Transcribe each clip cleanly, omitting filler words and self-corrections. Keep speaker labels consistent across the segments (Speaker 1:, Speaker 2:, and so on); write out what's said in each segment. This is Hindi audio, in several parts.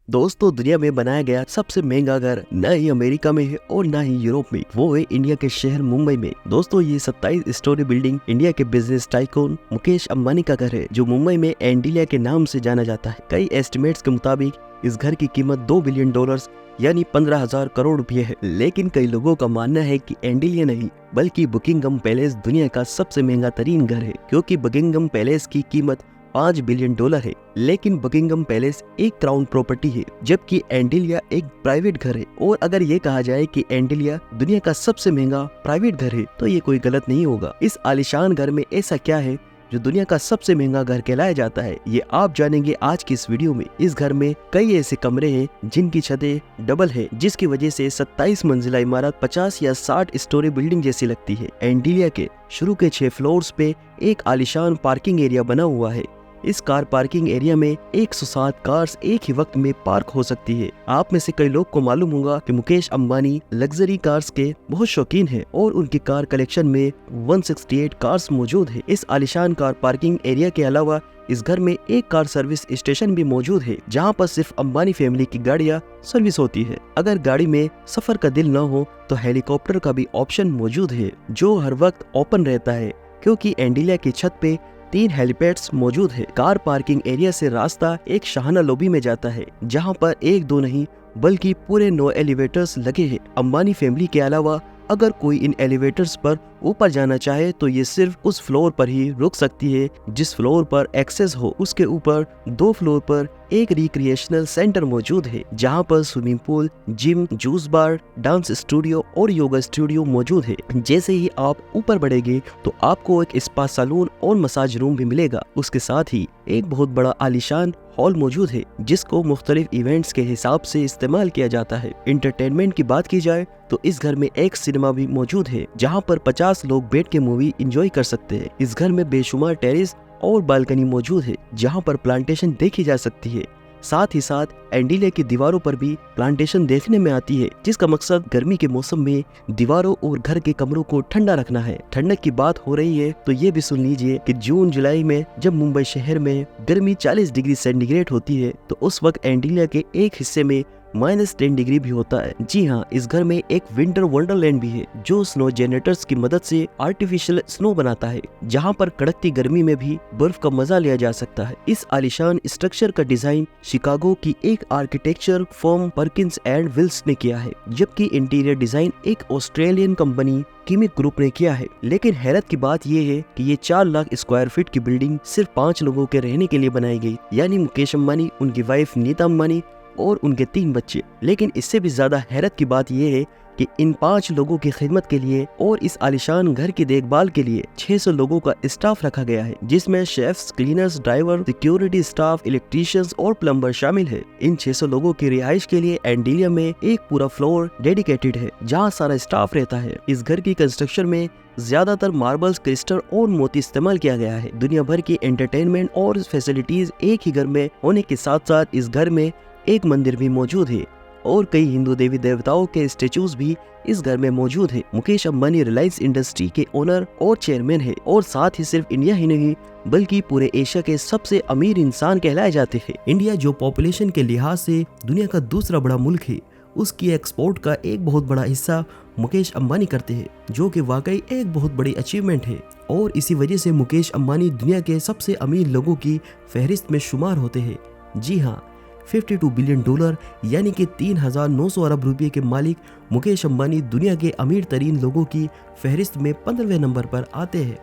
Speaker 1: दोस्तों, दुनिया में बनाया गया सबसे महंगा घर न ही अमेरिका में है और न ही यूरोप में, वो है इंडिया के शहर मुंबई में। दोस्तों, ये 27 स्टोरी बिल्डिंग इंडिया के बिजनेस टाइकून मुकेश अंबानी का घर है, जो मुंबई में एंडिलिया के नाम से जाना जाता है। कई एस्टिमेट्स के मुताबिक इस घर की कीमत $2 बिलियन यानी 15,000 करोड़ रुपए है। लेकिन कई लोगों का मानना है कि एंडिलिया नहीं बल्कि बकिंगम पैलेस दुनिया का सबसे महंगा तरीन घर है, क्योंकि बकिंगम पैलेस की कीमत $5 बिलियन है। लेकिन बकिंगम पैलेस एक क्राउन प्रॉपर्टी है, जबकि एंडिलिया एक प्राइवेट घर है। और अगर ये कहा जाए कि एंडिलिया दुनिया का सबसे महंगा प्राइवेट घर है, तो ये कोई गलत नहीं होगा। इस आलीशान घर में ऐसा क्या है जो दुनिया का सबसे महंगा घर कहलाया जाता है, ये आप जानेंगे आज की इस वीडियो में। इस घर में कई ऐसे कमरे हैं जिनकी छतें डबल है, जिसकी वजह से 27 मंजिला इमारत 50 या 60 स्टोरी बिल्डिंग जैसी लगती है। एंडिलिया के शुरू के 6 फ्लोर्स पे एक आलीशान पार्किंग एरिया बना हुआ है। इस कार पार्किंग एरिया में 107 कार्स एक ही वक्त में पार्क हो सकती है। आप में से कई लोग को मालूम होगा कि मुकेश अंबानी लग्जरी कार्स के बहुत शौकीन हैं और उनकी कार कलेक्शन में 168 कार्स मौजूद है। इस आलीशान कार पार्किंग एरिया के अलावा इस घर में एक कार सर्विस स्टेशन भी मौजूद है, जहां पर सिर्फ अंबानी फैमिली की गाड़ियां सर्विस होती है। अगर गाड़ी में सफर का दिल न हो तो हेलीकॉप्टर का भी ऑप्शन मौजूद है, जो हर वक्त ओपन रहता है, क्योंकि एंडिलिया की छत पे 3 हेलीपैड्स मौजूद है। कार पार्किंग एरिया से रास्ता एक शाहाना लॉबी में जाता है, जहां पर 1-2 नहीं बल्कि पूरे 9 एलिवेटर्स लगे हैं। अंबानी फैमिली के अलावा अगर कोई इन एलिवेटर्स पर ऊपर जाना चाहे तो ये सिर्फ उस फ्लोर पर ही रुक सकती है जिस फ्लोर पर एक्सेस हो। उसके ऊपर 2 फ्लोर पर एक रिक्रिएशनल सेंटर मौजूद है, जहां पर स्विमिंग पूल, जिम, जूस बार, डांस स्टूडियो और योगा स्टूडियो मौजूद है। जैसे ही आप ऊपर बढ़ेंगे तो आपको एक स्पा सैलून और मसाज रूम भी मिलेगा। उसके साथ ही एक बहुत बड़ा आलीशान हॉल मौजूद है, जिसको मुख्तलिफ इवेंट्स के हिसाब से इस्तेमाल किया जाता है। एंटरटेनमेंट की बात की जाए तो इस घर में एक सिनेमा भी मौजूद है, जहां पर 50 लोग बैठ के मूवी एंजॉय कर सकते हैं। इस घर में बेशुमार टेरेस और बालकनी मौजूद है, जहां पर प्लांटेशन देखी जा सकती है। साथ ही साथ एंडिलिया की दीवारों पर भी प्लांटेशन देखने में आती है, जिसका मकसद गर्मी के मौसम में दीवारों और घर के कमरों को ठंडा रखना है। ठंडक की बात हो रही है तो ये भी सुन लीजिए कि जून जुलाई में जब मुंबई शहर में गर्मी 40 डिग्री सेंटीग्रेड होती है, तो उस वक्त एंडिलिया के एक हिस्से में -10 डिग्री भी होता है। जी हाँ, इस घर में एक विंटर वंडरलैंड भी है, जो स्नो जनरेटर्स की मदद से आर्टिफिशियल स्नो बनाता है, जहाँ पर कड़कती गर्मी में भी बर्फ का मजा लिया जा सकता है। इस आलीशान स्ट्रक्चर का डिजाइन शिकागो की एक architecture firm Perkins and Will ने किया है, जबकि इंटीरियर डिजाइन एक ऑस्ट्रेलियन कंपनी किमिक ग्रुप ने किया है। लेकिन हैरत की बात यह है कि ये 4 लाख स्क्वायर फीट की बिल्डिंग सिर्फ 5 लोगों के रहने के लिए बनाई गई, यानी मुकेश अंबानी, उनकी वाइफ नीता अंबानी और उनके 3 बच्चे। लेकिन इससे भी ज्यादा हैरत की बात यह है कि इन 5 लोगों की खिदमत के लिए और इस आलीशान घर की देखभाल के लिए 600 लोगों का स्टाफ रखा गया है, जिसमें chefs, cleaners, driver, security staff, electricians और प्लम्बर शामिल है। इन 600 लोगों की रिहाइश के लिए एंडिलिया में एक पूरा फ्लोर डेडिकेटेड है, जहां सारा स्टाफ रहता है। इस घर की कंस्ट्रक्शन में ज्यादातर मार्बल्स, क्रिस्टल और मोती इस्तेमाल किया गया है। दुनिया भर की एंटरटेनमेंट और फैसिलिटीज एक ही घर में होने के साथ साथ इस घर में एक मंदिर भी मौजूद है और कई हिंदू देवी देवताओं के स्टेचूज भी इस घर में मौजूद है। मुकेश अंबानी रिलायंस इंडस्ट्री के ओनर और चेयरमैन है, और साथ ही सिर्फ इंडिया ही नहीं बल्कि पूरे एशिया के सबसे अमीर इंसान कहलाए जाते हैं। इंडिया जो पॉपुलेशन के लिहाज से दुनिया का दूसरा बड़ा मुल्क है, उसकी एक्सपोर्ट का एक बहुत बड़ा हिस्सा मुकेश अंबानी करते हैं, जो कि वाकई एक बहुत बड़ी अचीवमेंट है। और इसी वजह से मुकेश अंबानी दुनिया के सबसे अमीर लोगों की फहरिस्त में शुमार होते हैं। जी हाँ, $52 बिलियन यानी कि 3,900 अरब रुपये के मालिक मुकेश अंबानी दुनिया के अमीर तरीन लोगों की फहरिस्त में 15वें नंबर पर आते हैं।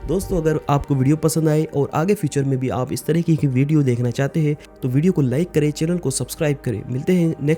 Speaker 1: दोस्तों, अगर आपको वीडियो पसंद आए और आगे फ्यूचर में भी आप इस तरीके की वीडियो देखना चाहते हैं तो वीडियो को लाइक करें, चैनल को सब्सक्राइब करें। मिलते हैं नेक्स्ट